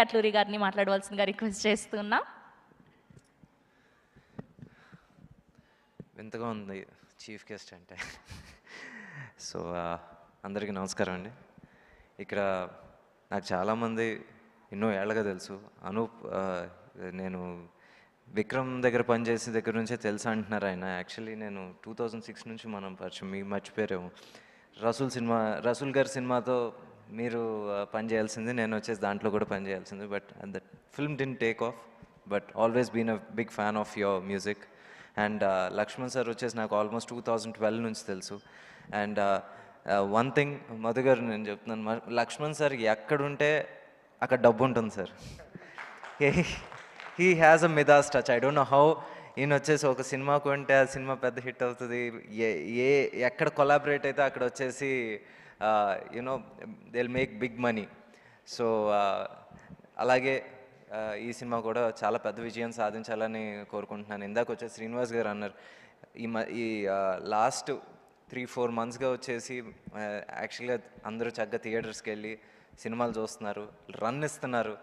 అట్లూరి గారిని మాట్లాడవలసిందిగా రిక్వెస్ట్ చేస్తున్నా. వింతగా ఉంది చీఫ్ గెస్ట్ అంటే. సో అందరికీ నమస్కారం అండి. ఇక్కడ నాకు చాలామంది ఎన్నో ఏళ్ళగా తెలుసు. అనూప్ నేను విక్రమ్ దగ్గర పనిచేసే దగ్గర నుంచే తెలుసు అంటున్నారు ఆయన. యాక్చువల్లీ నేను 2006 నుంచి మనం పరిచయం, మీకు మర్చిపోయారేమో. రసూల్ గారి సినిమాతో మీరు పనిచేయాల్సింది, నేను వచ్చేసి దాంట్లో కూడా పనిచేయాల్సింది. But that film didn't take off, but always been a big fan of your music. And Lakshman sir వచ్చేసి నాకు ఆల్మోస్ట్ 2012 నుంచి తెలుసు. అండ్ వన్ థింగ్ మధు గారు నేను చెప్తున్నాను, లక్ష్మణ్ సార్ ఎక్కడుంటే అక్కడ డబ్బు ఉంటుంది sir. He has a Midas touch. I don't know how. ఈయన వచ్చేసి ఒక సినిమా కొంటే ఆ సినిమా పెద్ద హిట్ అవుతుంది. ఎక్కడ కొలాబరేట్ అయితే అక్కడ వచ్చేసి you know they will make big money. So అలాగే ఈ సినిమా కూడా చాలా పెద్ద విజయం సాధించాలని కోరుకుంటున్నాను. ఇందాక వచ్చేసి శ్రీనివాస్ గారు అన్నారు, ఈ లాస్ట్ 3-4 మంత్స్గా వచ్చేసి యాక్చువల్గా అందరూ చక్కగా థియేటర్స్కి వెళ్ళి సినిమాలు చూస్తున్నారు, రన్ ఇస్తున్నారు.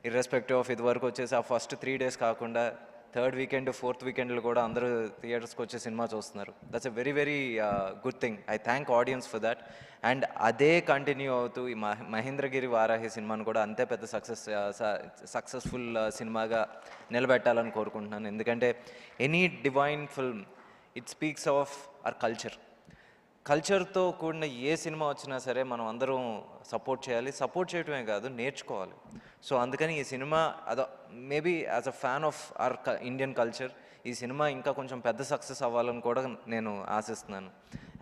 ఇర్రెస్పెక్టివ్ ఆఫ్ ఇది వరకు వచ్చేసి ఆ ఫస్ట్ 3 days కాకుండా థర్డ్ వీకెండ్, ఫోర్త్ వీకెండ్లో కూడా అందరూ థియేటర్స్కి వచ్చే సినిమా చూస్తున్నారు. That's a very very good thing. I thank audience for that. And అదే కంటిన్యూ అవుతూ ఈ మహేంద్రగిరి వారాహి సినిమాను కూడా అంతే పెద్ద సక్సెస్ఫుల్ సినిమాగా నిలబెట్టాలని కోరుకుంటున్నాను. ఎందుకంటే any divine film, it speaks of our కల్చర్తో కూడిన ఏ సినిమా వచ్చినా సరే మనం అందరం సపోర్ట్ చేయాలి. సపోర్ట్ చేయటమే కాదు, నేర్చుకోవాలి. సో అందుకని ఈ cinema maybe as a fan of our Indian culture ఈ సినిమా ఇంకా కొంచెం పెద్ద సక్సెస్ అవ్వాలని కూడా నేను ఆశిస్తున్నాను.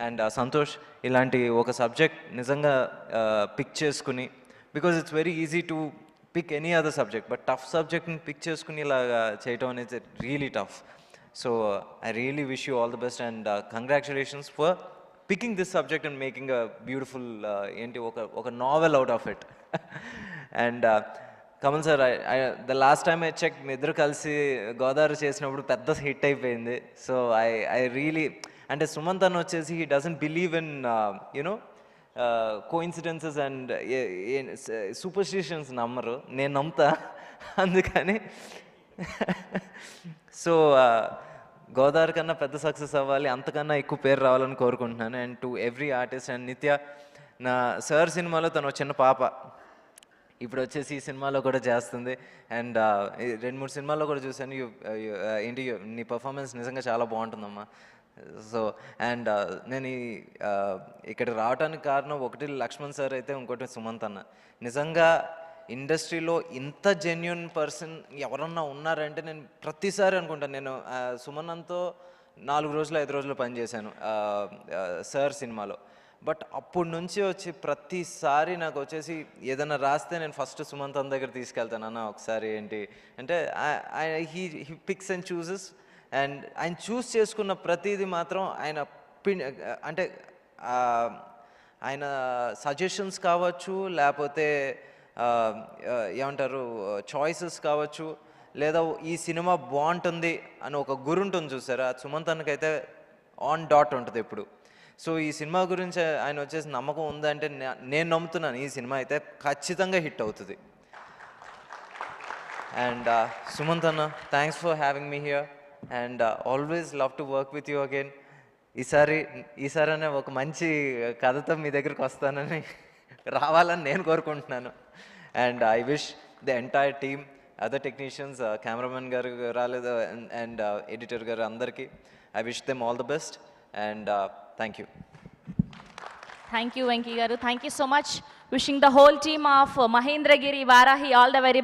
అండ్ సంతోష్ ఇలాంటి ఒక సబ్జెక్ట్ నిజంగా పిక్ చేసుకుని, because it's very easy to pick any other subject, but tough సబ్జెక్ట్ని పిక్ చేసుకుని ఇలాగా చేయటం అనేది really tough. So I really wish you all the best and congratulations for picking this subject and making a beautiful oka novel out of it. And Kamal sir, the last time I checked, me iddaru kalisi Godavari chesinappudu pedda hit ayipoyindi. So I really, and Sumant anna vachesi he doesn't believe in coincidences and superstitions nammaru, nenu namta andukani. So Godavari కన్నా పెద్ద success అవ్వాలి, అంతకన్నా ఎక్కువ పేరు రావాలని కోరుకుంటున్నాను. And to every artist. And నిత్య, నా సార్ సినిమాలో తను చిన్న పాప, ఇప్పుడు వచ్చేసి ఈ సినిమాలో కూడా చేస్తుంది. అండ్ 2-3 సినిమాల్లో కూడా చూశాను. ఏంటి నీ పర్ఫార్మెన్స్ నిజంగా చాలా బాగుంటుందమ్మా. సో అండ్ నేను ఇక్కడ రావడానికి కారణం ఒకటి లక్ష్మణ్ సార్ అయితే, ఇంకోటి సుమంత్ అన్న. నిజంగా ఇండస్ట్రీలో ఇంత జెన్యున్ పర్సన్ ఎవరన్నా ఉన్నారంటే నేను ప్రతిసారి అనుకుంటాను. నేను సుమన్తో 4 రోజులు 5 రోజులు పనిచేశాను సార్ సినిమాలో. బట్ అప్పటి నుంచి వచ్చి ప్రతిసారి నాకు వచ్చేసి ఏదైనా రాస్తే నేను ఫస్ట్ సుమంత్ అన్న దగ్గర తీసుకెళ్తాను. అన్న ఒకసారి ఏంటి అంటే he pics and chooses. And ఆయన చూస్ చేసుకున్న ప్రతిదీ మాత్రం ఆయన అంటే ఆయన సజెషన్స్ కావచ్చు, లేకపోతే ఏమంటారు చాయిసెస్ కావచ్చు, లేదా ఈ సినిమా బాగుంటుంది అని ఒక గురి ఉంటుంది చూసారా, సుమంత్ అన్నకైతే ఆన్ డాట్ ఉంటుంది ఎప్పుడు. సో ఈ సినిమా గురించి ఆయన వచ్చేసి నమ్మకం ఉందంటే నేను నమ్ముతున్నాను ఈ సినిమా అయితే ఖచ్చితంగా హిట్ అవుతుంది. అండ్ సుమంత్ అన్న, thanks for having me here and always love to work with you again. ఈసారి ఒక మంచి కథతో మీ దగ్గరికి వస్తానని రావాలని నేను కోరుకుంటున్నాను. And I wish the entire team, other technicians, cameraman గారు రాలేదు, అండ్ ఎడిటర్ గారు, అందరికీ I wish them all the best. And thank you. Thank you Venky garu. Thank you so much. Wishing the whole team of Mahendragiri Varahi all the very